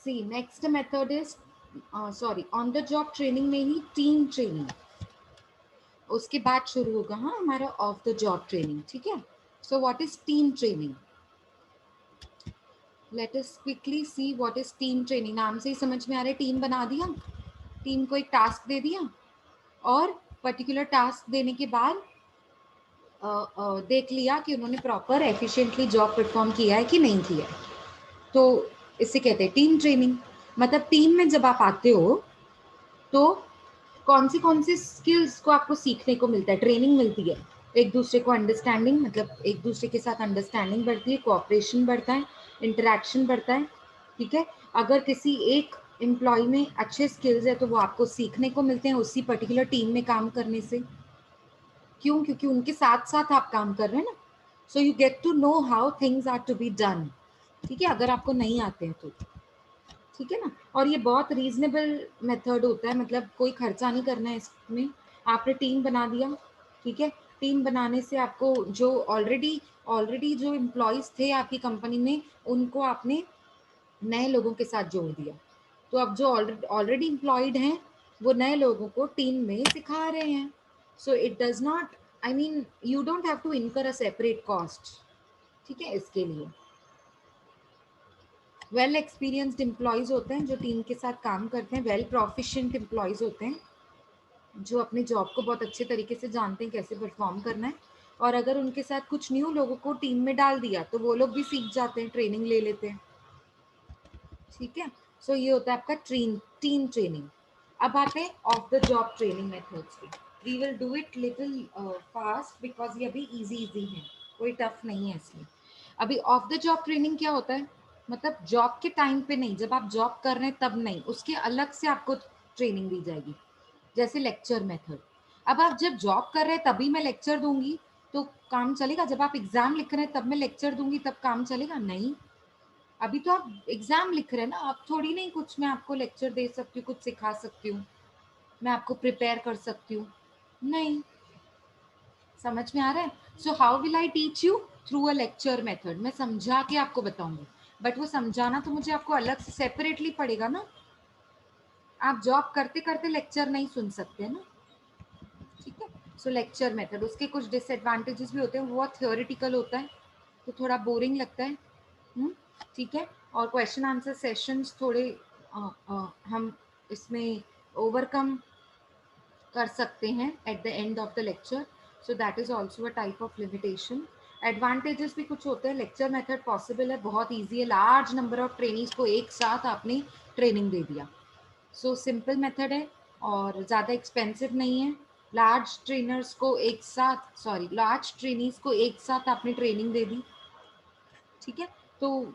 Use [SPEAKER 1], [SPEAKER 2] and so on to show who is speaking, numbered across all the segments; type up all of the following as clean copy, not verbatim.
[SPEAKER 1] C next method is sorry on the job training में ही team training, उसके बाद शुरू होगा हाँ हमारा ऑफ द जॉब ट्रेनिंग, ठीक है। So what is team training, let us quickly see what is team training. नाम से ही समझ में आ रहा है, टीम बना दिया, टीम को एक टास्क दे दिया और पर्टिकुलर टास्क देने के बाद देख लिया कि उन्होंने प्रॉपर एफिशिएंटली जॉब परफॉर्म किया है कि नहीं किया है, तो इसे कहते हैं टीम ट्रेनिंग। मतलब टीम में जब आप आते हो तो कौन सी स्किल्स को आपको सीखने को मिलता है, ट्रेनिंग मिलती है। एक दूसरे को अंडरस्टैंडिंग, मतलब एक दूसरे के साथ अंडरस्टैंडिंग बढ़ती है, कोऑपरेशन बढ़ता है, इंटरेक्शन बढ़ता है, ठीक है। अगर किसी एक एम्प्लॉय में अच्छे स्किल्स है तो वो आपको सीखने को मिलते हैं उसी पर्टिकुलर टीम में काम करने से। क्यों? क्योंकि उनके साथ साथ आप काम कर रहे हैं ना, so you get to know how things are to be done, ठीक है, अगर आपको नहीं आते हैं तो, ठीक है ना। और ये बहुत रीजनेबल मेथड होता है, मतलब कोई खर्चा नहीं करना है इसमें। आपने टीम बना दिया, ठीक है, टीम बनाने से आपको जो ऑलरेडी जो एम्प्लॉयज थे आपकी कंपनी में उनको आपने नए लोगों के साथ जोड़ दिया, तो अब जो ऑलरेडी एम्प्लॉयड हैं वो नए लोगों को टीम में सिखा रहे हैं। So it does not, I mean you don't have to incur a separate cost, ठीक है। इसके लिए वेल एक्सपीरियंस्ड एम्प्लॉयज होते हैं जो टीम के साथ काम करते हैं, वेल प्रोफिशिएंट एम्प्लॉयज होते हैं जो अपने जॉब को बहुत अच्छे तरीके से जानते हैं कैसे परफॉर्म करना है। और अगर उनके साथ कुछ न्यू लोगों को टीम में डाल दिया तो वो लोग भी सीख जाते हैं, ट्रेनिंग ले लेते हैं, ठीक है। सो ये होता है आपका टीम ट्रेनिंग। अब आते हैं off the job training methods पे। We will do it little fast because ये अभी इजी है, कोई टफ नहीं है इसलिए। अभी ऑफ द जॉब ट्रेनिंग क्या होता है, मतलब जॉब के टाइम पे नहीं, जब आप जॉब कर रहे हैं तब नहीं, उसके अलग से आपको ट्रेनिंग दी जाएगी, जैसे लेक्चर मेथड। अब आप जब जॉब कर रहे हैं तभी मैं लेक्चर दूंगी तो काम चलेगा, जब आप एग्जाम लिख रहे हैं तब मैं लेक्चर दूंगी तब काम चलेगा? नहीं, अभी तो आप एग्जाम लिख रहे हैं ना, आप थोड़ी नहीं कुछ मैं आपको लेक्चर दे सकती हूँ, कुछ सिखा सकती हूँ, मैं आपको प्रिपेयर कर सकती हूँ, नहीं। समझ में आ रहा है? So how will I teach you? Through a lecture method, मैं समझा के आपको बताऊंगी, बट वो समझाना तो मुझे आपको अलग से सेपरेटली पड़ेगा ना, आप जॉब करते करते लेक्चर नहीं सुन सकते ना, ठीक है। सो लेक्चर मेथड, उसके कुछ डिसएडवांटेजेस भी होते हैं, वो थियोरिटिकल होता है तो थोड़ा बोरिंग लगता है, ठीक है। और क्वेश्चन आंसर सेशंस थोड़े हम इसमें ओवरकम कर सकते हैं at the end off the lecture, so that is also a type of limitation. Advantages भी कुछ होते हैं, लेक्चर मेथड पॉसिबल है, बहुत ईजी है, लार्ज नंबर ऑफ ट्रेनिंग्स को एक साथ आपने ट्रेनिंग दे दिया, सो सिंपल मेथड है और ज़्यादा एक्सपेंसिव नहीं है। लार्ज ट्रेनर्स को एक साथ, सॉरी लार्ज ट्रेनिंग्स को एक साथ आपने ट्रेनिंग दे दी, ठीक है। तो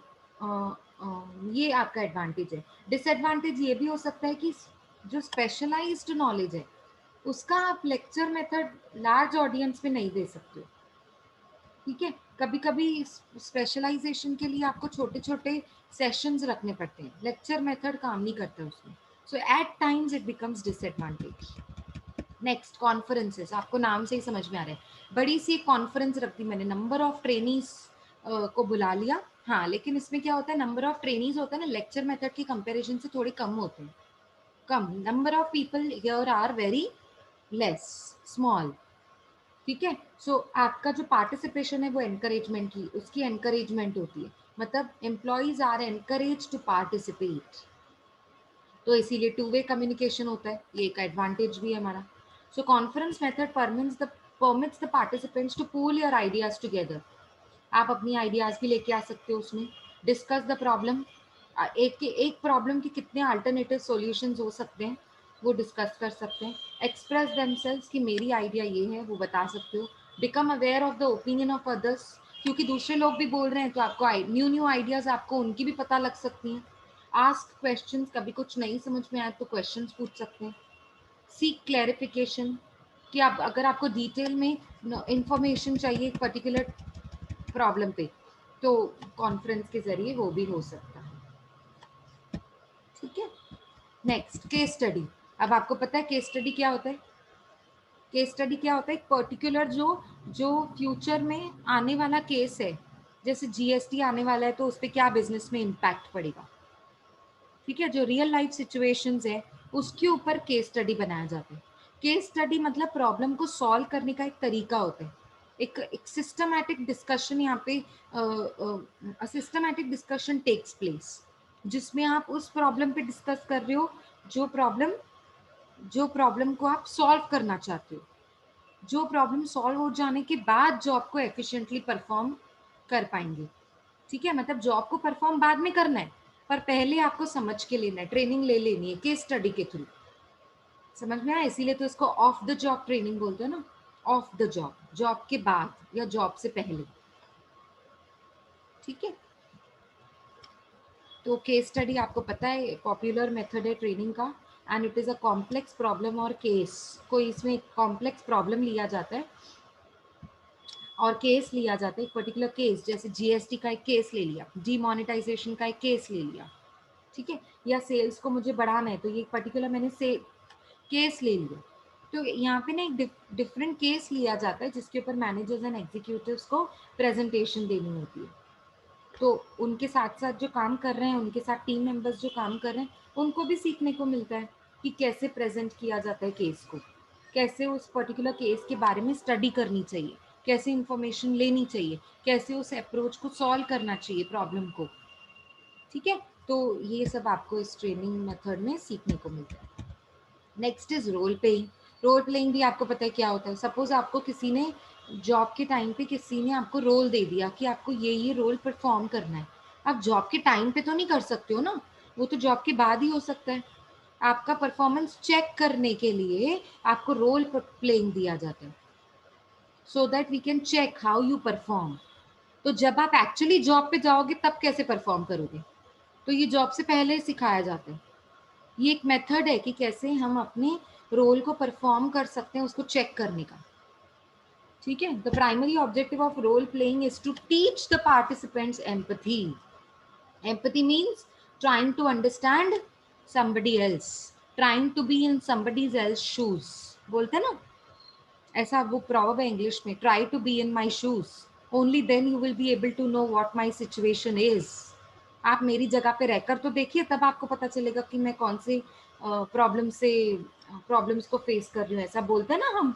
[SPEAKER 1] ये आपका एडवांटेज है। डिसएडवांटेज ये भी हो सकता है कि जो स्पेशलाइज्ड नॉलेज है उसका आप लेक्चर मेथड लार्ज ऑडियंस में नहीं दे सकते हो, ठीक है। कभी कभी स्पेशलाइजेशन के लिए आपको छोटे छोटे सेशंस रखने पड़ते हैं, लेक्चर मेथड काम नहीं करता उसमें, so at times it becomes disadvantage. Next conferences, आपको नाम से ही समझ में आ रहा है, बड़ी सी कॉन्फ्रेंस रख दी मैंने, नंबर ऑफ ट्रेनीज को बुला लिया, हाँ, लेकिन इसमें क्या होता है, नंबर ऑफ ट्रेनीज होता है ना, लेक्चर मेथड की कंपैरिजन से थोड़े कम होते हैं, कम number of people here are very less, small, ठीक है। सो आपका जो पार्टिसिपेशन है वो एनकरेजमेंट की, उसकी एनकरेजमेंट होती है, मतलब employees are encourage to participate, तो इसीलिए टू वे कम्युनिकेशन होता है, ये एक एडवांटेज भी है हमारा। So conference method permits the participants to pool your ideas together, आप अपनी आइडियाज भी लेके आ सकते हो उसमें, डिस्कस द प्रॉब्लम, एक प्रॉब्लम के कितने अल्टरनेटिव सॉल्यूशंस हो सकते हैं वो डिस्कस कर सकते हैं, एक्सप्रेस देमसेल्व्स कि मेरी आइडिया ये है वो बता सकते हो, become aware of the opinion of others, क्योंकि दूसरे लोग भी बोल रहे हैं तो आपको न्यू आइडियाज आपको उनकी भी पता लग सकती हैं, आस्क क्वेश्चंस, कभी कुछ नहीं समझ में आए तो क्वेश्चंस पूछ सकते हैं, सीक क्लैरिफिकेशन, कि आप अगर आपको डिटेल में इंफॉर्मेशन चाहिए एक पर्टिकुलर प्रॉब्लम पे तो कॉन्फ्रेंस के जरिए वो भी हो सकता है, ठीक है। नेक्स्ट केस स्टडी, अब आपको पता है केस स्टडी क्या होता है, केस स्टडी क्या होता है, एक पर्टिकुलर जो जो फ्यूचर में आने वाला केस है, जैसे जीएसटी आने वाला है तो उस पर क्या बिजनेस में इम्पैक्ट पड़ेगा, ठीक है, जो रियल लाइफ सिचुएशंस है उसके ऊपर केस स्टडी बनाया जाता है। केस स्टडी मतलब प्रॉब्लम को सॉल्व करने का एक तरीका होता है, एक सिस्टमैटिक डिस्कशन यहाँ पे, सिस्टमैटिक डिस्कशन टेक्स प्लेस, जिसमें आप उस प्रॉब्लम पे डिस्कस कर रहे हो जो प्रॉब्लम को आप सॉल्व करना चाहते हो, जो प्रॉब्लम सॉल्व हो जाने के बाद जॉब को एफिशिएंटली परफॉर्म कर पाएंगे। ठीक है, मतलब जॉब को परफॉर्म बाद में करना है, पर पहले आपको समझ के लेना है, ट्रेनिंग ले लेनी है केस स्टडी के थ्रू। समझ में आया? इसीलिए तो इसको ऑफ द जॉब ट्रेनिंग बोलते हैं ना, ऑफ द जॉब, जॉब के बाद या जॉब से पहले। ठीक है, तो केस स्टडी आपको पता है पॉपुलर मेथड है ट्रेनिंग का, and it is a complex problem और केस, कोई इसमें कॉम्प्लेक्स प्रॉब्लम लिया जाता है और केस लिया जाता है, एक पर्टिकुलर केस, जैसे जीएसटी का एक केस ले लिया, डीमोनेटाइजेशन का एक केस ले लिया, ठीक है, या सेल्स को मुझे बढ़ाना है तो ये पर्टिकुलर मैंने से केस ले लिया। तो यहाँ पे ना एक डिफरेंट केस लिया जाता है जिसके ऊपर मैनेजर्स एंड एग्जीक्यूटिव्स को प्रेजेंटेशन देनी होती है। तो उनके साथ साथ जो काम कर रहे हैं, उनके साथ टीम मेंबर्स जो काम कर रहे हैं, उनको भी सीखने को मिलता है कि कैसे प्रेजेंट किया जाता है केस को, कैसे उस पर्टिकुलर केस के बारे में स्टडी करनी चाहिए, कैसे इंफॉर्मेशन लेनी चाहिए, कैसे उस अप्रोच को सॉल्व करना चाहिए प्रॉब्लम को। ठीक है, तो ये सब आपको इस ट्रेनिंग मेथड में सीखने को मिलता है। Next is role playing. Role playing भी आपको पता है क्या होता है। सपोज आपको किसी ने जॉब के टाइम पे किसी ने आपको रोल दे दिया कि आपको ये रोल परफॉर्म करना है। आप जॉब के टाइम पे तो नहीं कर सकते हो ना, वो तो जॉब के बाद ही हो सकता है। आपका परफॉर्मेंस चेक करने के लिए आपको रोल प्लेइंग दिया जाता है, so that we can check how you perform. तो जब आप एक्चुअली जॉब पे जाओगे तब कैसे परफॉर्म करोगे, तो ये जॉब से पहले सिखाया जाता है। ये एक मेथड है कि कैसे हम अपने रोल को परफॉर्म कर सकते हैं, उसको चेक करने का। ठीक है, the primary objective of role playing is to teach the participants empathy. Empathy means trying to understand somebody else, trying to be in somebody else shoes, बोलते हैं ना, ऐसा वो प्रॉवर्ब है इंग्लिश में, try to be in my shoes, only then you will be able to know what my situation is. आप मेरी जगह पे रहकर तो देखिए, तब आपको पता चलेगा कि मैं कौन से प्रॉब्लम्स को फेस कर रही हूँ, ऐसा बोलते हैं ना हम।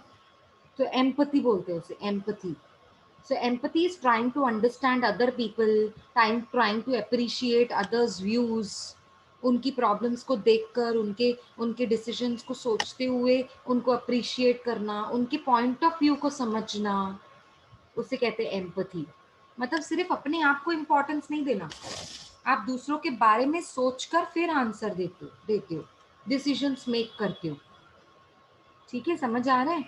[SPEAKER 1] तो एम्पथी बोलते हैं उसे, empathy. So empathy is trying to understand other people, trying to appreciate others views, उनकी प्रॉब्लम्स को देखकर उनके उनके डिसीजंस को सोचते हुए उनको अप्रिशिएट करना, उनके पॉइंट ऑफ व्यू को समझना, उसे कहते हैं एम्पथी। मतलब सिर्फ अपने आप को इम्पोर्टेंस नहीं देना, आप दूसरों के बारे में सोचकर फिर आंसर देते हो, डिसीजंस मेक करते हो। ठीक है, समझ आ रहा है,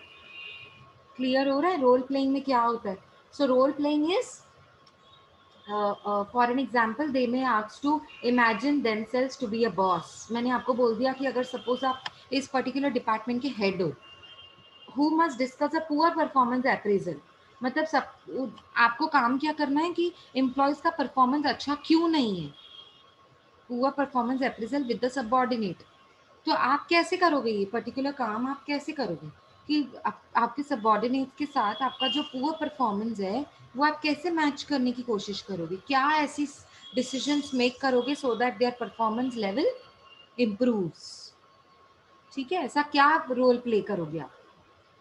[SPEAKER 1] क्लियर हो रहा है रोल प्लेइंग में क्या होता है। So role playing is for an example they may ask to imagine themselves to be a boss. मैंने आपको बोल दिया कि अगर सपोज आप इस पर्टिकुलर डिपार्टमेंट के हेड हो, who must discuss a poor performance appraisal, मतलब सब आपको काम क्या करना है कि एम्प्लॉयज का परफॉर्मेंस अच्छा क्यों नहीं है, poor performance appraisal with the subordinate. तो आप कैसे करोगे ये पर्टिकुलर काम, आप कैसे करोगे कि आपके सबऑर्डिनेट के साथ आपका जो पुअर परफॉर्मेंस है वो आप कैसे मैच करने की कोशिश करोगे, क्या ऐसी डिसीजंस मेक करोगे so that their performance level improves. ठीक है, ऐसा क्या रोल प्ले करोगे आप।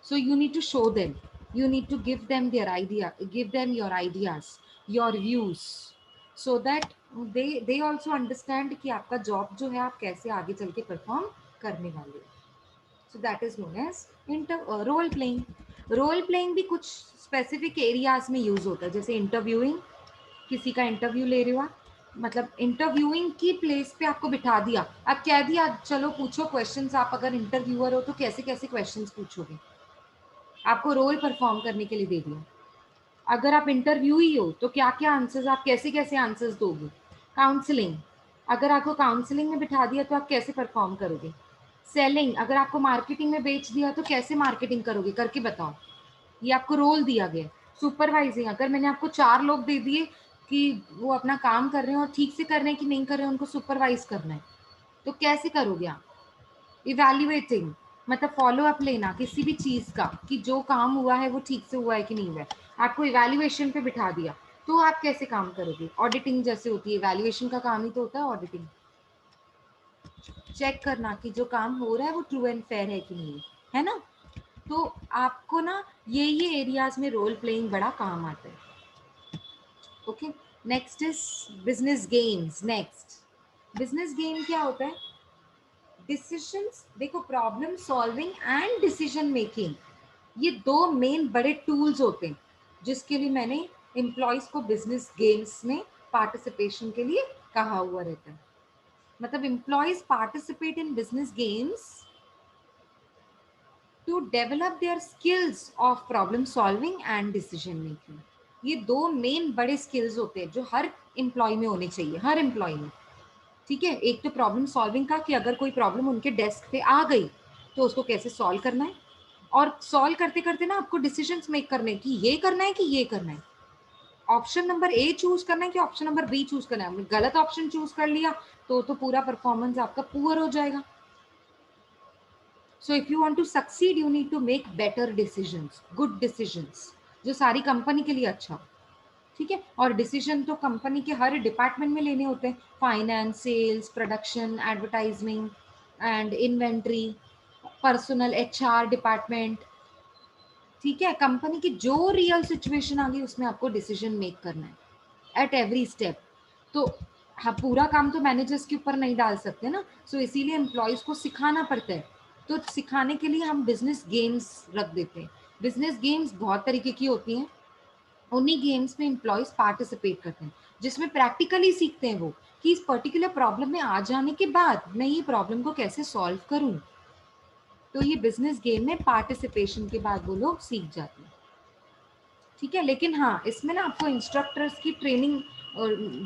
[SPEAKER 1] So you need to show them, you need to give them their idea, give them your ideas, your views, so that they also understand कि आपका job जो है आप कैसे आगे चल के परफॉर्म करने वाले हो। So that is known as role playing. Role playing भी कुछ स्पेसिफिक एरियाज में यूज होता है, जैसे इंटरव्यूइंग, किसी का इंटरव्यू ले रहे हो आप, मतलब इंटरव्यूइंग की प्लेस पे आपको बिठा दिया, अब कह दिया चलो पूछो क्वेश्चंस, आप अगर इंटरव्यूअर हो तो कैसे कैसे क्वेश्चंस पूछोगे, आपको रोल परफॉर्म करने के लिए दे दिया। अगर आप इंटरव्यू ही हो तो क्या क्या आंसर्स, आप कैसे कैसे आंसर्स दोगे। काउंसलिंग, अगर आपको काउंसलिंग में बिठा दिया तो आप कैसे परफॉर्म करोगे। सेलिंग, अगर आपको मार्केटिंग में बेच दिया तो कैसे मार्केटिंग करोगे, करके बताओ, ये आपको रोल दिया गया। सुपरवाइजिंग, अगर मैंने आपको 4 लोग दे दिए कि वो अपना काम कर रहे हैं और ठीक से कर रहे हैं कि नहीं कर रहे हैं, उनको सुपरवाइज करना है, तो कैसे करोगे आप। इवैल्यूएटिंग, मतलब फॉलो अप लेना किसी भी चीज़ का कि जो काम हुआ है वो ठीक से हुआ है कि नहीं हुआ है, आपको इवैल्यूएशन पे बिठा दिया तो आप कैसे काम करोगे। ऑडिटिंग जैसे होती है, इवैल्यूएशन का काम ही तो होता है ऑडिटिंग। चेक करना कि जो काम हो रहा है वो ट्रू एंड फेयर है कि नहीं, है ना। तो आपको ना ये एरियाज में रोल प्लेइंग बड़ा काम आता है। Okay, next is business games. Next business game क्या होता है? डिसीजंस, देखो problem solving and decision making, ये दो मेन बड़े टूल्स होते हैं जिसके लिए मैंने एम्प्लॉयज को बिजनेस गेम्स में पार्टिसिपेशन के लिए कहा हुआ रहता है। मतलब employees participate in business games to develop their skills of problem solving and decision making. ये दो मेन बड़े स्किल्स होते हैं जो हर एम्प्लॉय में होने चाहिए, हर एम्प्लॉय में। ठीक है, एक तो प्रॉब्लम सॉल्विंग का कि अगर कोई प्रॉब्लम उनके डेस्क पे आ गई तो उसको कैसे सॉल्व करना है, और सॉल्व करते करते ना आपको डिसीजंस मेक करने कि ये करना है कि ये करना है, ऑप्शन नंबर ए चूज करना है कि ऑप्शन नंबर बी चूज करना है। गलत ऑप्शन चूज कर लिया तो पूरा परफॉर्मेंस आपका पुअर हो जाएगा। So if you want to succeed you need to make better decisions, good decisions, जो सारी कंपनी के लिए अच्छा हो। ठीक है, और डिसीजन तो कंपनी के हर डिपार्टमेंट में लेने होते हैं, finance, sales, production, advertisement and inventory, personal, HR department. ठीक है, कंपनी की जो रियल सिचुएशन आ गई उसमें आपको डिसीजन मेक करना है एट एवरी स्टेप। तो हाँ, पूरा काम तो मैनेजर्स के ऊपर नहीं डाल सकते ना, सो इसीलिए एम्प्लॉयज को सिखाना पड़ता है। तो सिखाने के लिए हम बिजनेस गेम्स रख देते हैं। बिजनेस गेम्स बहुत तरीके की होती हैं, उन्हीं गेम्स में एम्प्लॉयज पार्टिसिपेट करते हैं जिसमें प्रैक्टिकली सीखते हैं वो कि इस पर्टिकुलर प्रॉब्लम में आ जाने के बाद मैं ये प्रॉब्लम को कैसे सॉल्व करूं। तो ये बिजनेस गेम में पार्टिसिपेशन के बाद वो लोग सीख जाते हैं। ठीक है, लेकिन हाँ इसमें ना आपको इंस्ट्रक्टर्स की ट्रेनिंग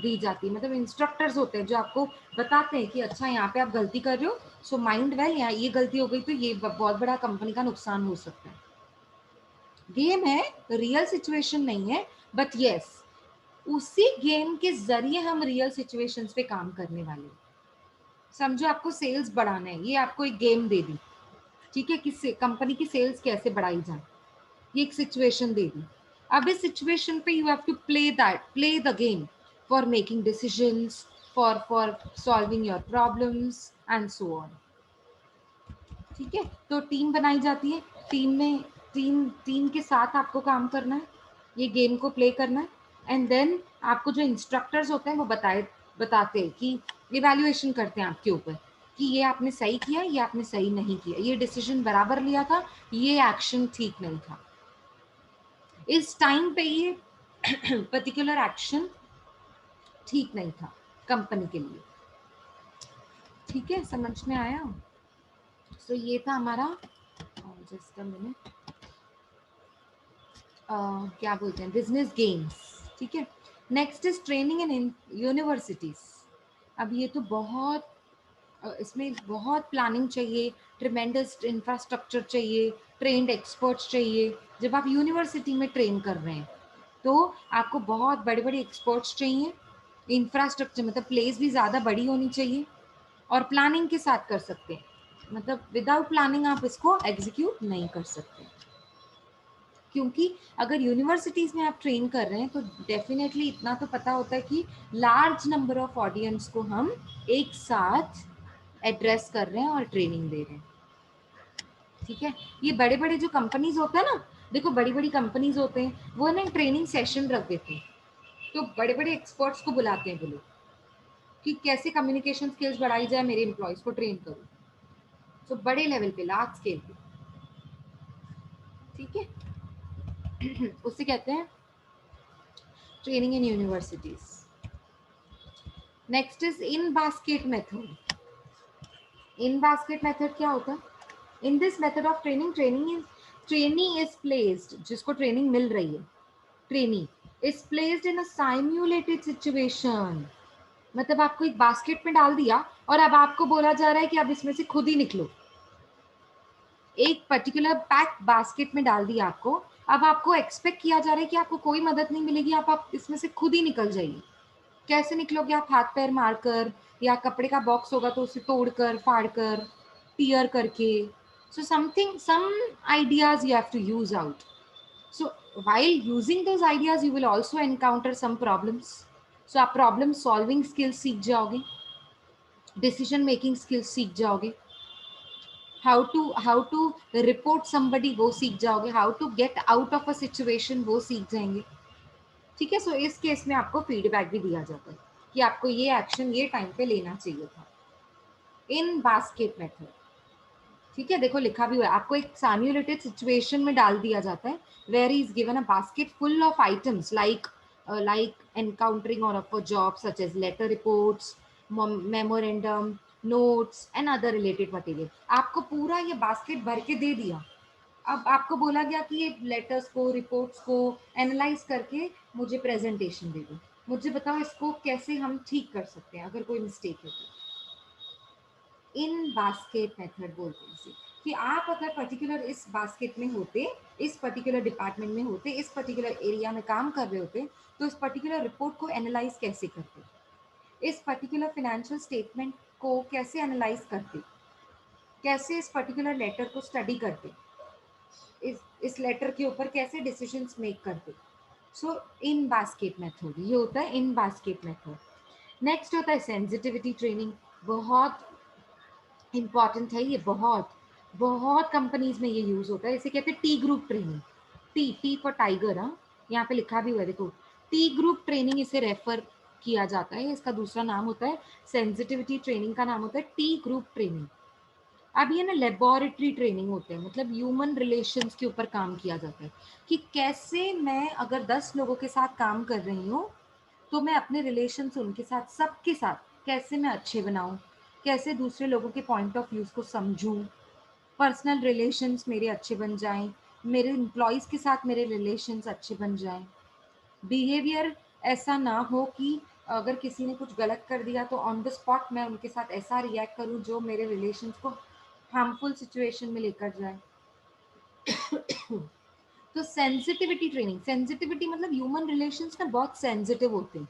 [SPEAKER 1] दी जाती है। मतलब इंस्ट्रक्टर्स होते हैं जो आपको बताते हैं कि अच्छा यहाँ पे आप गलती कर रहे हो, सो माइंड वेल, यहाँ ये गलती हो गई तो ये बहुत बड़ा कंपनी का नुकसान हो सकता है। गेम है, रियल सिचुएशन नहीं है, बट यस उसी गेम के जरिए हम रियल सिचुएशंस पे काम करने वाले हैं। समझो आपको सेल्स बढ़ाना है, ये आपको एक गेम दे दी। ठीक है, किस कंपनी की सेल्स कैसे बढ़ाई जाए, ये एक सिचुएशन दे दी। अब इस सिचुएशन पे you have to play the game for making decisions, for solving your problems and so on. ठीक है, तो टीम बनाई जाती है, टीम में टीम के साथ आपको काम करना है, ये गेम को प्ले करना है। एंड देन आपको जो इंस्ट्रक्टर्स होते हैं वो बताते हैं कि इवैल्यूएशन करते हैं आपके ऊपर कि ये आपने सही किया, ये आपने सही नहीं किया, ये डिसीजन बराबर लिया था, ये एक्शन ठीक नहीं था, इस टाइम पे ये पर्टिकुलर एक्शन ठीक नहीं था कंपनी के लिए। ठीक है, समझ में आया? सो ये था हमारा, जस्ट अ मिनट, क्या बोलते हैं, बिजनेस गेम्स। ठीक है, next is training in universities. अब ये तो बहुत इसमें बहुत प्लानिंग चाहिए, ट्रिमेंडस इंफ्रास्ट्रक्चर चाहिए, ट्रेन्ड एक्सपर्ट्स चाहिए। जब आप यूनिवर्सिटी में ट्रेन कर रहे हैं तो आपको बहुत बड़े बड़े एक्सपर्ट्स चाहिए, इंफ्रास्ट्रक्चर मतलब प्लेस भी ज़्यादा बड़ी होनी चाहिए, और प्लानिंग के साथ कर सकते हैं। मतलब विदाउट प्लानिंग आप इसको एग्जीक्यूट नहीं कर सकते, क्योंकि अगर यूनिवर्सिटीज़ में आप ट्रेन कर रहे हैं तो डेफिनेटली इतना तो पता होता है कि लार्ज नंबर ऑफ ऑडियंस को हम एक साथ एड्रेस कर रहे हैं और ट्रेनिंग दे रहे हैं। ठीक है, ये बड़े बड़े जो कंपनीज होते हैं ना, देखो बड़ी बड़ी कंपनीज होते हैं वो ना ट्रेनिंग सेशन रख देते हैं, तो बड़े बड़े एक्सपर्ट्स को बुलाते हैं वो लोग कि कैसे कम्युनिकेशन स्किल्स बढ़ाई जाए, मेरे एम्प्लॉयज को ट्रेन करो। तो बड़े लेवल पे, लार्ज स्केल पे। ठीक है उसे कहते हैं training in universities. Next is in basket method. In basket method क्या होता है? In this method of trainee is placed, जिसको ट्रेनिंग मिल रही है, trainee is placed in a simulated situation. मतलब आपको एक बास्केट में डाल दिया और अब आपको बोला जा रहा है कि अब इसमें से खुद ही निकलो। एक पर्टिकुलर पैक बास्केट में डाल दिया आपको, अब आपको एक्सपेक्ट किया जा रहा है कि आपको कोई मदद नहीं मिलेगी, आप इसमें से खुद ही निकल जाइए। कैसे निकलोगे? आप हाथ पैर मारकर, या कपड़े का बॉक्स होगा तो उसे तोड़कर, फाड़कर, टीयर करके। So something, some ideas you have to use out. सो while using those ideas you will also encounter some problems, so आप प्रॉब्लम सॉल्विंग स्किल्स सीख जाओगे। डिसीजन मेकिंग स्किल्स सीख जाओगे, हाउ टू रिपोर्ट समबडी वो सीख जाओगे, how to get out of a situation वो सीख जाएंगे। ठीक है, सो इस केस में आपको फीडबैक भी दिया जाता है कि आपको ये एक्शन ये टाइम पे लेना चाहिए था, इन बास्केट मेथड। ठीक है, देखो लिखा भी हुआ है, आपको एक सिमुलेटेड सिचुएशन में डाल दिया जाता है, where is given a basket full of items like encountering or up for jobs such as letter reports, memorandum, notes and other related material। आपको पूरा ये बास्केट भर के दे दिया। अब आपको बोला गया कि ये लेटर्स को, रिपोर्ट्स को एनालाइज करके मुझे प्रेजेंटेशन दे दो। मुझे बताओ इसको कैसे हम ठीक कर सकते हैं अगर कोई मिस्टेक है तो। इन बास्केट मेथड बोलते हैं इसे, कि आप अगर पर्टिकुलर इस बास्केट में होते, इस पर्टिकुलर डिपार्टमेंट में होते, इस पर्टिकुलर एरिया में काम कर रहे होते, तो इस पर्टिकुलर रिपोर्ट को एनालाइज कैसे करते, इस पर्टिकुलर फाइनेंशियल स्टेटमेंट को कैसे एनालाइज करते, कैसे इस पर्टिकुलर लेटर को स्टडी करते, इस लेटर के ऊपर कैसे डिसीजंस मेक करते। सो इन बास्केट मेथड ये होता है, इन बास्केट मेथड। नेक्स्ट होता है सेंसिटिविटी ट्रेनिंग। बहुत इंपॉर्टेंट है ये, बहुत बहुत कंपनीज में ये यूज होता है। इसे कहते हैं T group training. T T for tiger. हाँ, यहाँ पे लिखा भी हुआ है देखो, टी ग्रुप ट्रेनिंग इसे रेफर किया जाता है। इसका दूसरा नाम होता है सेंसिटिविटी ट्रेनिंग, का नाम होता है टी ग्रुप ट्रेनिंग। अब ये ना लेबोरेटरी ट्रेनिंग होते हैं, मतलब ह्यूमन रिलेशंस के ऊपर काम किया जाता है कि कैसे मैं अगर 10 लोगों के साथ काम कर रही हूँ तो मैं अपने रिलेशंस उनके साथ, सबके साथ कैसे मैं अच्छे बनाऊं, कैसे दूसरे लोगों के पॉइंट ऑफ व्यूज को समझूं, पर्सनल रिलेशंस मेरे अच्छे बन जाएं, मेरे एम्प्लॉयज़ के साथ मेरे रिलेशंस अच्छे बन जाएं। बिहेवियर ऐसा ना हो कि अगर किसी ने कुछ गलत कर दिया तो ऑन द स्पॉट मैं उनके साथ ऐसा रिएक्ट करूं जो मेरे रिलेशंस को हार्मफुल सिचुएशन में लेकर जाए। तो सेंसिटिविटी ट्रेनिंग, सेंसिटिविटी मतलब ह्यूमन रिलेशंस ना बहुत सेंसिटिव होते हैं,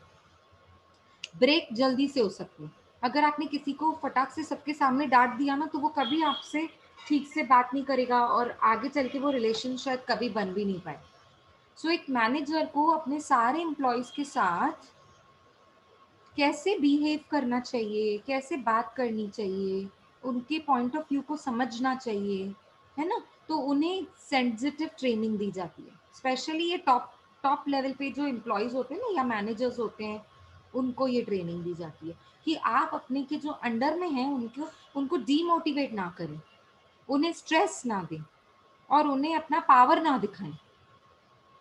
[SPEAKER 1] ब्रेक जल्दी से हो सकते हैं। अगर आपने किसी को फटाक से सबके सामने डांट दिया ना तो वो कभी आपसे ठीक से बात नहीं करेगा और आगे चल के वो रिलेशन शायद कभी बन भी नहीं पाए। सो एक मैनेजर को अपने सारे एम्प्लॉयज के साथ कैसे बिहेव करना चाहिए, कैसे बात करनी चाहिए, उनके पॉइंट ऑफ व्यू को समझना चाहिए, है ना। तो उन्हें सेंसिटिव ट्रेनिंग दी जाती है। स्पेशली ये टॉप टॉप लेवल पे जो एम्प्लॉयज होते हैं ना या मैनेजर्स होते हैं, उनको ये ट्रेनिंग दी जाती है कि आप अपने के जो अंडर में हैं उनको उनको डीमोटिवेट ना करें, उन्हें स्ट्रेस ना दें और उन्हें अपना पावर ना दिखाएं।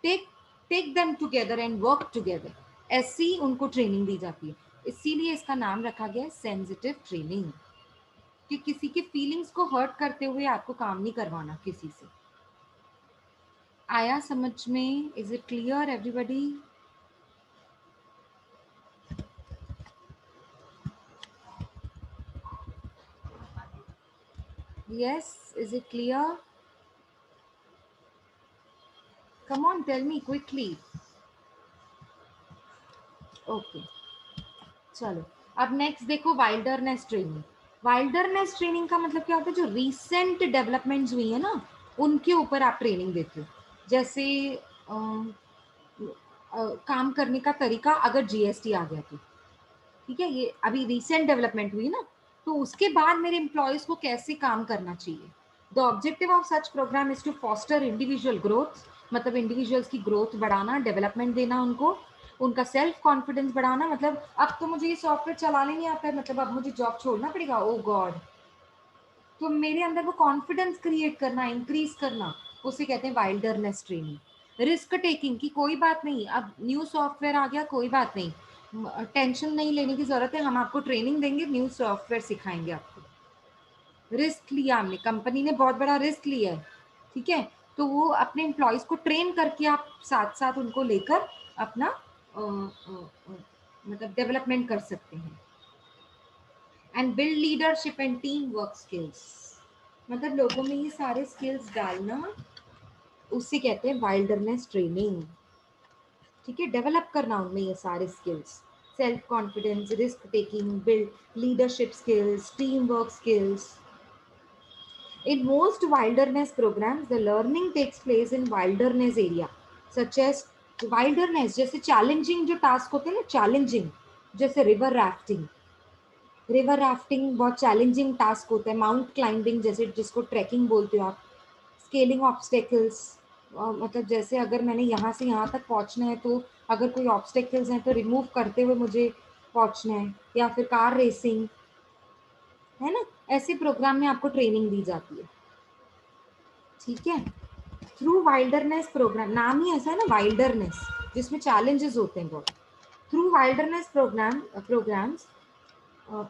[SPEAKER 1] Take take them together and work together, ऐसी उनको ट्रेनिंग दी जाती है। इसीलिए इसका नाम रखा गया है सेंसिटिव ट्रेनिंग, कि किसी के फीलिंग्स को हर्ट करते हुए आपको काम नहीं करवाना किसी से। आया समझ में? Is it clear everybody? Yes, is it clear? Come on tell me quickly. Okay, चलो अब नेक्स्ट देखो वाइल्डरनेस ट्रेनिंग। वाइल्डरनेस ट्रेनिंग का मतलब क्या होता है, जो रिसेंट डेवलपमेंट्स हुई है ना उनके ऊपर आप ट्रेनिंग देते हो। जैसे काम करने का तरीका, अगर जीएसटी आ गया तो ठीक है, ये अभी रिसेंट डेवलपमेंट हुई ना, तो उसके बाद मेरे एम्प्लॉयज को कैसे काम करना चाहिए। The objective of such programme is to foster individual growth, मतलब इंडिविजुअल्स की ग्रोथ बढ़ाना, डेवलपमेंट देना उनको, उनका सेल्फ कॉन्फिडेंस बढ़ाना। मतलब अब तो मुझे ये सॉफ्टवेयर चलाने नहीं आता है, मतलब अब मुझे जॉब छोड़ना पड़ेगा, ओ गॉड। तो मेरे अंदर वो कॉन्फिडेंस क्रिएट करना, इंक्रीज करना, उसे कहते हैं वाइल्डरनेस ट्रेनिंग। रिस्क टेकिंग की कोई बात नहीं, अब न्यू सॉफ्टवेयर आ गया, कोई बात नहीं, टेंशन नहीं लेने की जरूरत है, हम आपको ट्रेनिंग देंगे, न्यू सॉफ्टवेयर सिखाएंगे आपको। रिस्क लिया हमने, कंपनी ने बहुत बड़ा रिस्क लिया है, ठीक है, तो वो अपने एम्प्लॉयज को ट्रेन करके आप साथ साथ उनको लेकर अपना मतलब डेवलपमेंट कर सकते हैं। And build leadership and team work skills, मतलब लोगों में ये सारे स्किल्स डालना, उसे कहते हैं वाइल्डरनेस ट्रेनिंग। ठीक है, डेवलप करना उनमें ये सारे skills, self confidence, risk taking, build leadership skills, team work skills. In most wilderness programs, the learning takes place in wilderness area, such as wilderness जैसे challenging जो टास्क होते हैं ना, challenging जैसे रिवर राफ्टिंग, रिवर राफ्टिंग बहुत challenging task होता है, mount climbing जैसे जिसको ट्रैकिंग बोलते हो आप, स्केलिंग ऑब्स्टेकल्स, मतलब जैसे अगर मैंने यहाँ से यहाँ तक पहुँचना है तो अगर कोई ऑब्स्टेकल्स हैं तो रिमूव करते हुए मुझे पहुँचना है, या फिर कार रेसिंग, है ना, ऐसे प्रोग्राम में आपको ट्रेनिंग दी जाती है। ठीक है, थ्रू वाइल्डरनेस प्रोग्राम, नाम ही ऐसा है ना वाइल्डरनेस, जिसमें चैलेंजेस होते हैं बहुत। Through wilderness programmes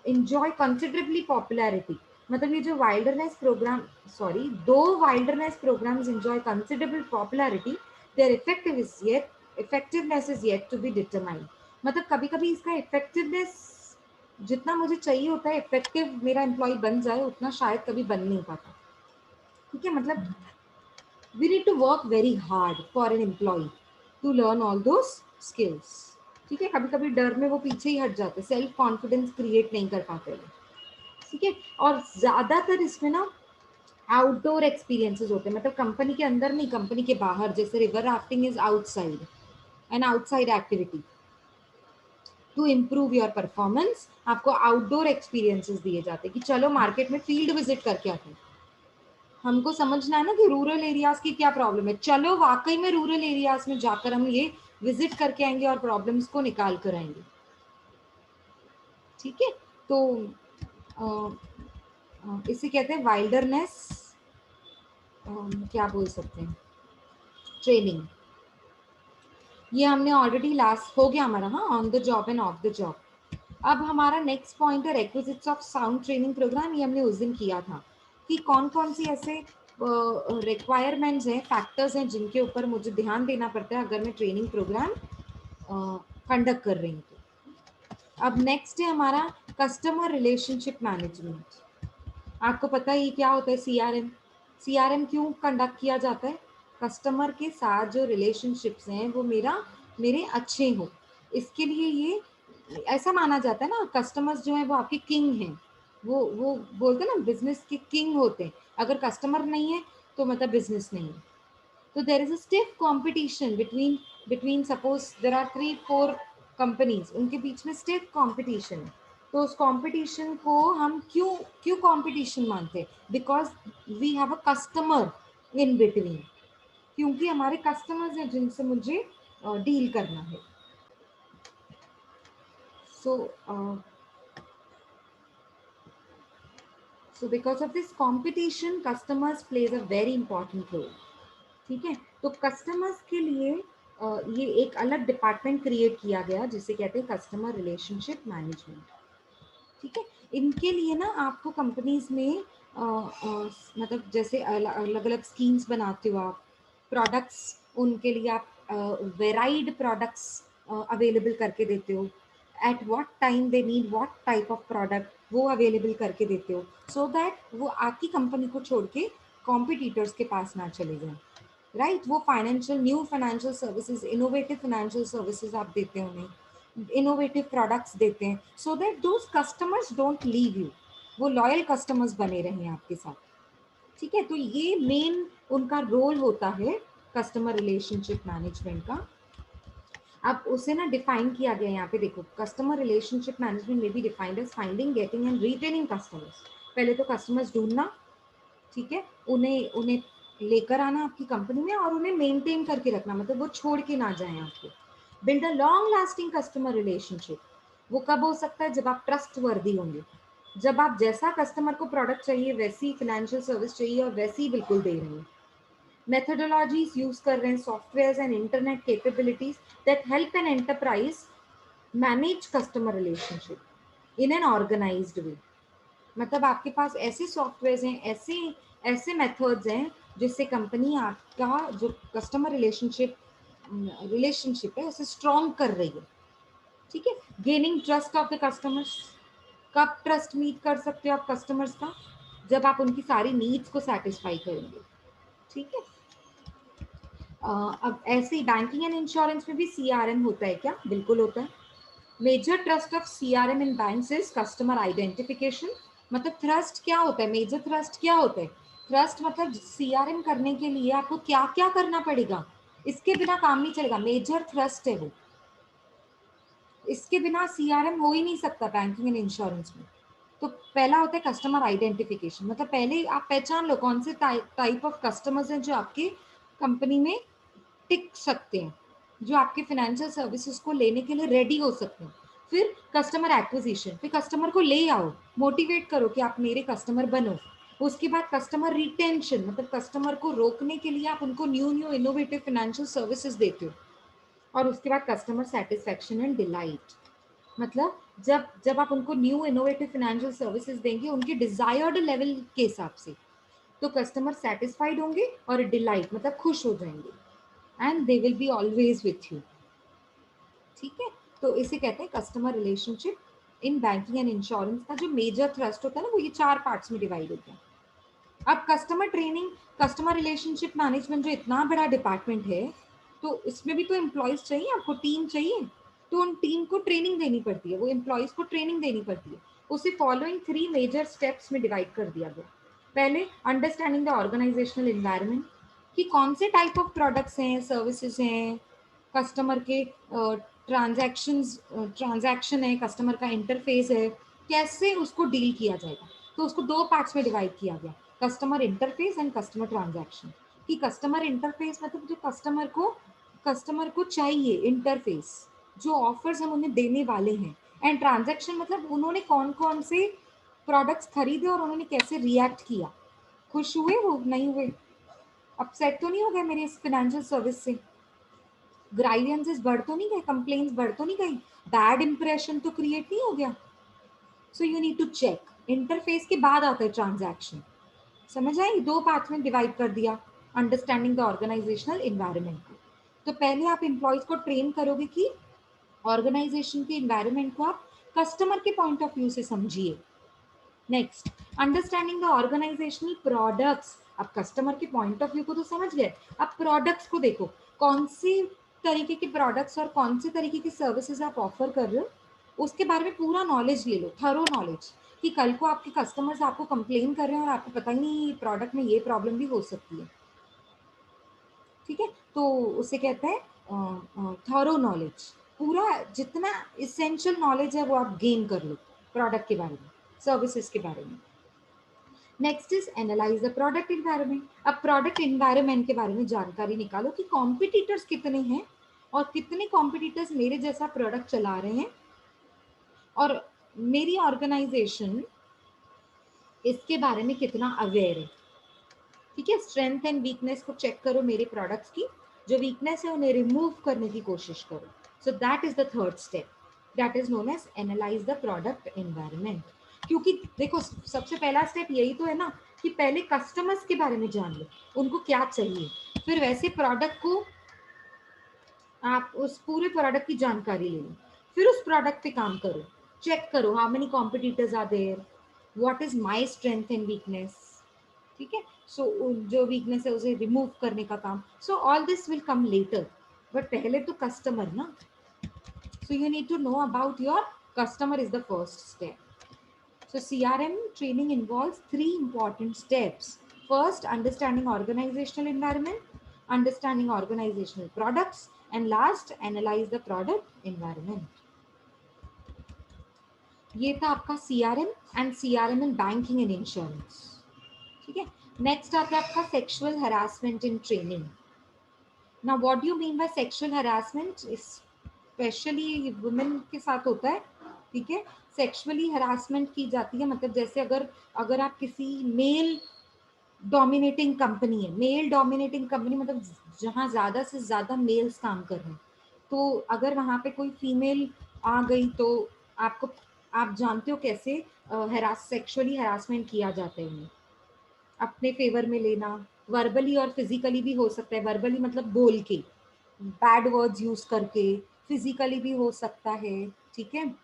[SPEAKER 1] enjoy considerably popularity, मतलब ये जो वाइल्डरनेस प्रोग्राम, सॉरी, दो wilderness programmes enjoy considerable popularity, their effectiveness is yet to be determined। मतलब कभी कभी इसका इफेक्टिवनेस जितना मुझे चाहिए होता है, इफेक्टिव मेरा एम्प्लॉय बन जाए, उतना शायद कभी बन नहीं पाता। ठीक है, मतलब we need to work very hard for an employee to learn all those skills। ठीक है, कभी कभी डर में वो पीछे ही हट जाते, सेल्फ कॉन्फिडेंस क्रिएट नहीं कर पाते। ठीक है, और ज्यादातर इसमें ना आउटडोर एक्सपीरियंसेस होते हैं, मतलब कंपनी के अंदर नहीं, कंपनी के बाहर, जैसे river rafting is outside, an outside activity. To improve your performance आपको आउटडोर एक्सपीरियंसेस दिए जाते हैं कि चलो मार्केट में फील्ड विजिट करके आते हैं। हमको समझना है ना कि रूरल एरियाज की क्या प्रॉब्लम है, चलो वाकई में रूरल एरियाज में जाकर हम ये विजिट करके आएंगे और प्रॉब्लम्स को निकाल कर आएंगे। ठीक है, तो इसे कहते हैं वाइल्डरनेस, क्या बोल सकते हैं, ट्रेनिंग। ये हमने ऑलरेडी लास्ट हो गया हमारा, हाँ, on the job and off the job. अब हमारा नेक्स्ट पॉइंट है requisites of sound training programme. ये हमने उस दिन किया था कि कौन कौन सी ऐसे रिक्वायरमेंट्स हैं, फैक्टर्स हैं जिनके ऊपर मुझे ध्यान देना पड़ता है अगर मैं ट्रेनिंग प्रोग्राम कंडक्ट कर रही हूँ तो। अब नेक्स्ट है हमारा कस्टमर रिलेशनशिप मैनेजमेंट। आपको पता ही क्या होता है सीआरएम। सीआरएम क्यों कंडक्ट किया जाता है? कस्टमर के साथ जो रिलेशनशिप्स हैं वो मेरे अच्छे हो, इसके लिए ये ऐसा माना जाता है ना, कस्टमर्स जो है वो आपके किंग हैं। वो बोलते हैं ना बिजनेस के किंग होते हैं, अगर कस्टमर नहीं है तो मतलब बिजनेस नहीं है। तो there is a stiff competition between between suppose there are 3-4 companies, उनके बीच में स्टिफ कॉम्पिटिशन है। तो उस कंपटीशन को हम क्यों क्यों कंपटीशन मानते हैं? Because we have a customer in between, क्योंकि हमारे कस्टमर्स हैं जिनसे मुझे डील करना है। सो so because of this competition customers plays a very important role। ठीक है, तो कस्टमर्स के लिए ये एक अलग डिपार्टमेंट क्रिएट किया गया जिसे कहते हैं कस्टमर रिलेशनशिप मैनेजमेंट। ठीक है, इनके लिए ना आपको कंपनीज में मतलब जैसे अलग अलग स्कीम्स बनाते हो आप, प्रोडक्ट्स उनके लिए आप वेराइड प्रोडक्ट्स अवेलेबल करके देते हो, at what time they need what type of product वो अवेलेबल करके देते हो, सो दैट वो आपकी कंपनी को छोड़ के कॉम्पिटिटर्स के पास ना चले जाएं। राइट, वो financial new financial services, innovative financial services आप देते हैं उन्हें, इनोवेटिव प्रोडक्ट्स देते हैं, so that those customers don't leave you, वो लॉयल कस्टमर्स बने रहें आपके साथ। ठीक है, तो ये मेन उनका रोल होता है कस्टमर रिलेशनशिप मैनेजमेंट का। अब उसे ना डिफाइन किया गया यहाँ पे, देखो कस्टमर रिलेशनशिप मैनेजमेंट में भी डिफाइंड है finding, getting and retaining customers. पहले तो कस्टमर्स ढूंढना, ठीक है, उन्हें उन्हें लेकर आना आपकी कंपनी में और उन्हें मेंटेन करके रखना, मतलब वो छोड़ के ना जाएं आपको। Build a long lasting customer relationship, वो कब हो सकता है? जब आप ट्रस्ट वर्दी होंगे, जब आप जैसा कस्टमर को प्रोडक्ट चाहिए वैसी फिनेंशियल सर्विस चाहिए और वैसी बिल्कुल दे रहे हैं। मेथोडोलॉजीज यूज कर रहे हैं, software and internet capabilities that help an enterprise manage customer relationship in an organized way. मतलब आपके पास ऐसे सॉफ्टवेयर हैं, ऐसे ऐसे मेथड्स हैं जिससे कंपनी आपका जो कस्टमर रिलेशनशिप है उसे स्ट्रॉन्ग कर रही है। ठीक है, gaining trust of the customers. कब ट्रस्ट मीट कर सकते हो आप कस्टमर्स का? जब आप उनकी सारी नीड्स को सेटिस्फाई करेंगे। ठीक है, अब ऐसे ही बैंकिंग एंड इंश्योरेंस में भी सीआरएम होता है क्या? बिल्कुल होता है। Major trust of CRM in banks is customer identification. मतलब थ्रस्ट क्या होता है? मेजर ट्रस्ट क्या होता है? ट्रस्ट मतलब सीआरएम करने के लिए आपको क्या क्या करना पड़ेगा, इसके बिना काम नहीं चलेगा, मेजर ट्रस्ट है वो, इसके बिना सीआरएम हो ही नहीं सकता बैंकिंग एंड इंश्योरेंस में। तो पहला होता है कस्टमर आइडेंटिफिकेशन, मतलब पहले आप पहचान लो कौन से टाइप ऑफ कस्टमर्स हैं जो आपके कंपनी में टिक सकते हैं, जो आपके फाइनेंशियल सर्विसेज को लेने के लिए रेडी हो सकते हैं। फिर कस्टमर एक्विजिशन, फिर कस्टमर को ले आओ, मोटिवेट करो कि आप मेरे कस्टमर बनो। उसके बाद कस्टमर रिटेंशन, मतलब कस्टमर को रोकने के लिए आप उनको new new innovative financial services देते हो। और उसके बाद कस्टमर सेटिस्फेक्शन एंड डिलाइट, मतलब जब जब आप उनको न्यू इनोवेटिव फाइनेंशियल सर्विसेज देंगे उनके डिजायर्ड लेवल के हिसाब से, तो कस्टमर सेटिस्फाइड होंगे और डिलाइट मतलब खुश हो जाएंगे, and they will be always with you. ठीक है, तो इसे कहते हैं customer relationship. In banking and insurance का जो मेजर थ्रस्ट होता है ना, वो ये 4 पार्ट्स में डिवाइड होता है। अब customer training, customer relationship management जो इतना बड़ा डिपार्टमेंट है, तो इसमें भी तो एम्प्लॉयज चाहिए, आपको टीम चाहिए, तो उन टीम को ट्रेनिंग देनी पड़ती है, वो एम्प्लॉयज को ट्रेनिंग देनी पड़ती है। उसे फॉलोइंग 3 मेजर स्टेप्स में डिवाइड कर दिया गया। पहले अंडरस्टैंडिंग द ऑर्गेनाइजेशनल इन्वायरमेंट, कि कौन से टाइप ऑफ प्रोडक्ट्स हैं, सर्विसेज हैं, कस्टमर के ट्रांजैक्शन है, कस्टमर का इंटरफेस है, कैसे उसको डील किया जाएगा। तो उसको 2 पार्ट्स में डिवाइड किया गया, customer interface and customer transaction. कि कस्टमर इंटरफेस मतलब जो कस्टमर को चाहिए इंटरफेस, जो ऑफर्स हम उन्हें देने वाले हैं, एंड ट्रांजैक्शन मतलब उन्होंने कौन कौन से प्रोडक्ट्स खरीदे और उन्होंने कैसे रिएक्ट किया, खुश हुए वो नहीं हुए, अपसेट तो नहीं हो गए मेरे इस फाइनेंशियल सर्विस से, ग्राइवेंसेस बढ़ तो नहीं गए, कंप्लेन्स बढ़ तो नहीं गई, बैड इंप्रेशन तो क्रिएट नहीं हो गया। So you need to check. Interface के बाद आता है ट्रांजैक्शन। समझ आई, 2 पार्ट में डिवाइड कर दिया अंडरस्टैंडिंग द ऑर्गेनाइजेशनल इन्वायरमेंट को। तो पहले आप एम्प्लॉयज को ट्रेन करोगे कि ऑर्गेनाइजेशन के इन्वायरमेंट को आप कस्टमर के पॉइंट ऑफ व्यू से समझिए। Next, understanding the organisational products. अब कस्टमर के पॉइंट ऑफ व्यू को तो समझ गए, अब प्रोडक्ट्स को देखो, कौन सी तरीके के प्रोडक्ट्स और कौन से तरीके की सर्विसेज आप ऑफर कर रहे हो, उसके बारे में पूरा नॉलेज ले लो, थरो नॉलेज, कि कल को आपके कस्टमर्स आपको कंप्लेन कर रहे हैं और आपको पता ही नहीं प्रोडक्ट में ये प्रॉब्लम भी हो सकती है। ठीक है, तो उसे कहते हैं थॉरो नॉलेज। पूरा जितना इसेंशियल नॉलेज है वो आप गेन कर लो प्रोडक्ट के बारे में, सर्विसेज के बारे में। Next is analyse the product environment. अब प्रोडक्ट इन्वायरमेंट के बारे में जानकारी निकालो कि कॉम्पिटिटर्स कितने हैं और कितने कॉम्पिटिटर्स मेरे जैसा प्रोडक्ट चला रहे हैं, और मेरी ऑर्गेनाइजेशन इसके बारे में कितना अवेयर है। ठीक है, स्ट्रेंथ एंड वीकनेस को चेक करो मेरे प्रोडक्ट्स की, जो वीकनेस है उन्हें रिमूव करने की कोशिश करो। So that is the third step, that is known as analyse the product environment. क्योंकि देखो सबसे पहला स्टेप यही तो है ना, कि पहले कस्टमर्स के बारे में जान लो, उनको क्या चाहिए, फिर वैसे प्रोडक्ट को आप उस पूरे प्रोडक्ट की जानकारी ले लो, फिर उस प्रोडक्ट पे काम करो, चेक करो how many competitors are there, what is my strength and weakness. ठीक है, सो जो वीकनेस है उसे रिमूव करने का काम। So all this will come later, but पहले तो कस्टमर ना, so you need to know about your customer is the first step. So CRM training involves 3 important steps. First, understanding organizational environment, understanding organizational products, and last, analyze the product environment. ये था आपका CRM and CRM in banking and insurance. ठीक है, next आता है आपका sexual harassment in training. Now what do you mean by sexual harassment, specially women के साथ होता है। ठीक है, सेक्सुअली हरासमेंट की जाती है, मतलब जैसे अगर अगर आप किसी मेल डोमिनेटिंग कंपनी है, मेल डोमिनेटिंग कंपनी मतलब जहाँ ज़्यादा से ज़्यादा मेल्स काम कर रहे हैं, तो अगर वहाँ पे कोई फीमेल आ गई तो आपको, आप जानते हो कैसे सेक्सुअली हरासमेंट किया जाता है उन्हें, अपने फेवर में लेना, वर्बली और फिजिकली भी हो सकता है। वर्बली मतलब बोल के, बैड वर्ड्स यूज करके, फिजिकली भी हो सकता है। ठीक है,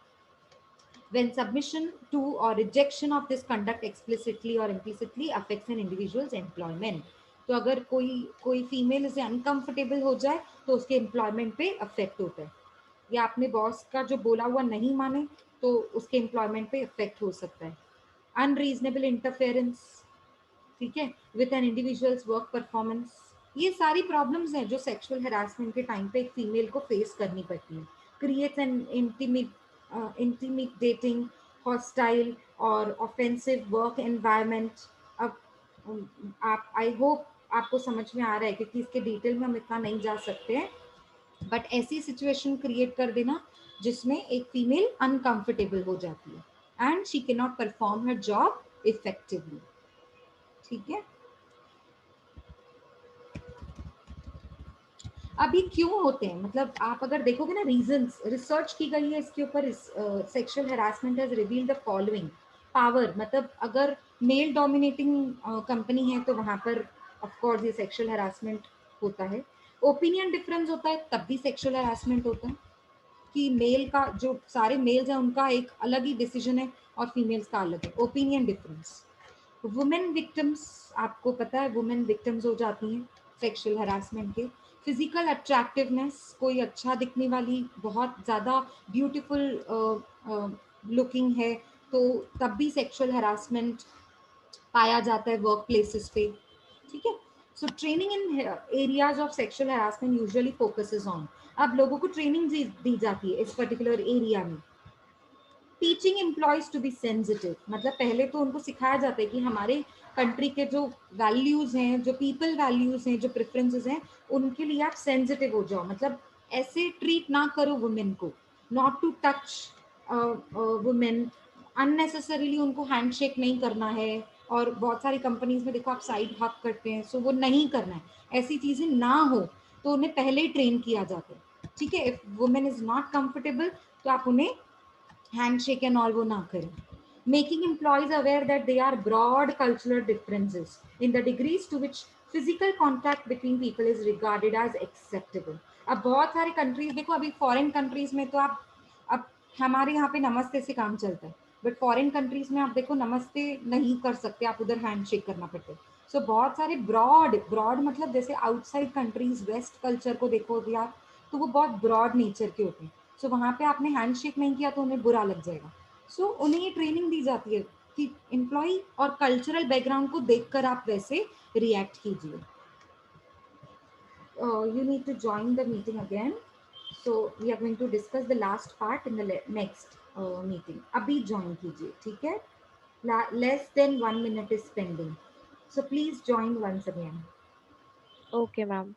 [SPEAKER 1] when submission to or rejection of this conduct explicitly or implicitly affects an individual's employment। तो अगर कोई कोई फीमेल इसे अनकंफर्टेबल हो जाए तो उसके एम्प्लॉयमेंट पे अफेक्ट होता है, या अपने बॉस का जो बोला हुआ नहीं माने तो उसके एम्प्लॉयमेंट पे अफेक्ट हो सकता है। अनरीजनेबल इंटरफेरेंस, ठीक है, with an individuals work performance, ये सारी प्रॉब्लम्स हैं जो सेक्सुअल हरासमेंट के टाइम पे एक फीमेल को फेस करनी पड़ती है। क्रिएट्स एन इंटीमिडेटिंग हॉस्टाइल और ऑफेंसिव वर्क एनवायरनमेंट। अब आप, आई होप आपको समझ में आ रहा है, क्योंकि इसके डिटेल में हम इतना नहीं जा सकते हैं, बट ऐसी सिचुएशन क्रिएट कर देना जिसमें एक फीमेल अनकंफर्टेबल हो जाती है and she can not perform her job effectively. ठीक है, अभी क्यों होते हैं, मतलब आप अगर देखोगे ना रीजंस, रिसर्च की गई है इसके ऊपर, sexual harassment has revealed the following. Power, मतलब अगर मेल डोमिनेटिंग कंपनी है तो वहां पर ऑफ कोर्स ये सेक्सुअल हरासमेंट होता है। ओपिनियन डिफरेंस होता है तब भी सेक्सुअल हरासमेंट होता है, कि मेल का, जो सारे मेल्स हैं उनका एक अलग ही डिसीजन है और फीमेल्स का अलग है, ओपिनियन डिफरेंस। वुमेन विक्टिम्स, आपको पता है वुमेन विक्टिम्स हो जाती हैं सेक्सुअल हरासमेंट के। फिजिकल अट्रैक्टिवनेस, कोई अच्छा दिखने वाली, बहुत ज़्यादा ब्यूटीफुल लुकिंग है तो तब भी सेक्सुअल हरासमेंट पाया जाता है वर्क प्लेसेस पे। ठीक है, so training in areas of sexual harassment usually focuses on, अब लोगों को ट्रेनिंग दी जाती है इस पर्टिकुलर एरिया में। Teaching employees to be sensitive, मतलब पहले तो उनको सिखाया जाता है कि हमारे कंट्री के जो वैल्यूज हैं, जो पीपल वैल्यूज हैं, जो प्रेफरेंसेस हैं, उनके लिए आप सेंसिटिव हो जाओ, मतलब ऐसे ट्रीट ना करो वुमेन को, not to touch women, unnecessarily उनको हैंडशेक नहीं करना है। और बहुत सारी कंपनीज में देखो आप साइड हक करते हैं, सो वो नहीं करना है, ऐसी चीजें ना हो तो उन्हें पहले ही ट्रेन किया जाता है। ठीक है, if women is not comfortable तो आप उन्हें handshake and all वो ना करें। Making employees aware that there are broad cultural differences in the degrees to which physical contact between people is regarded as acceptable। अब बहुत सारे कंट्रीज देखो, अभी फॉरेन कंट्रीज में तो आप, अब हमारे यहाँ पे नमस्ते से काम चलता है, बट फॉरेन कंट्रीज में आप देखो नमस्ते नहीं कर सकते, आप उधर हैंडशेक करना पड़ता है। सो बहुत सारे ब्रॉड ब्रॉड, मतलब जैसे आउटसाइड कंट्रीज वेस्ट कल्चर को देखो यार, तो वो बहुत ब्रॉड नेचर के होते हैं। सो वहाँ पे आपने हैंडशेक नहीं किया तो उन्हें बुरा लग जाएगा। सो उन्हें ये ट्रेनिंग दी जाती है कि एम्प्लॉय और कल्चरल बैकग्राउंड को देखकर आप वैसे रिएक्ट कीजिए। You need to join the meeting again, so we are going to discuss the last part in the next meeting. अभी ज्वाइन कीजिए, ठीक है, less than 1 minute is pending, so please join once again.
[SPEAKER 2] Okay, ma'am.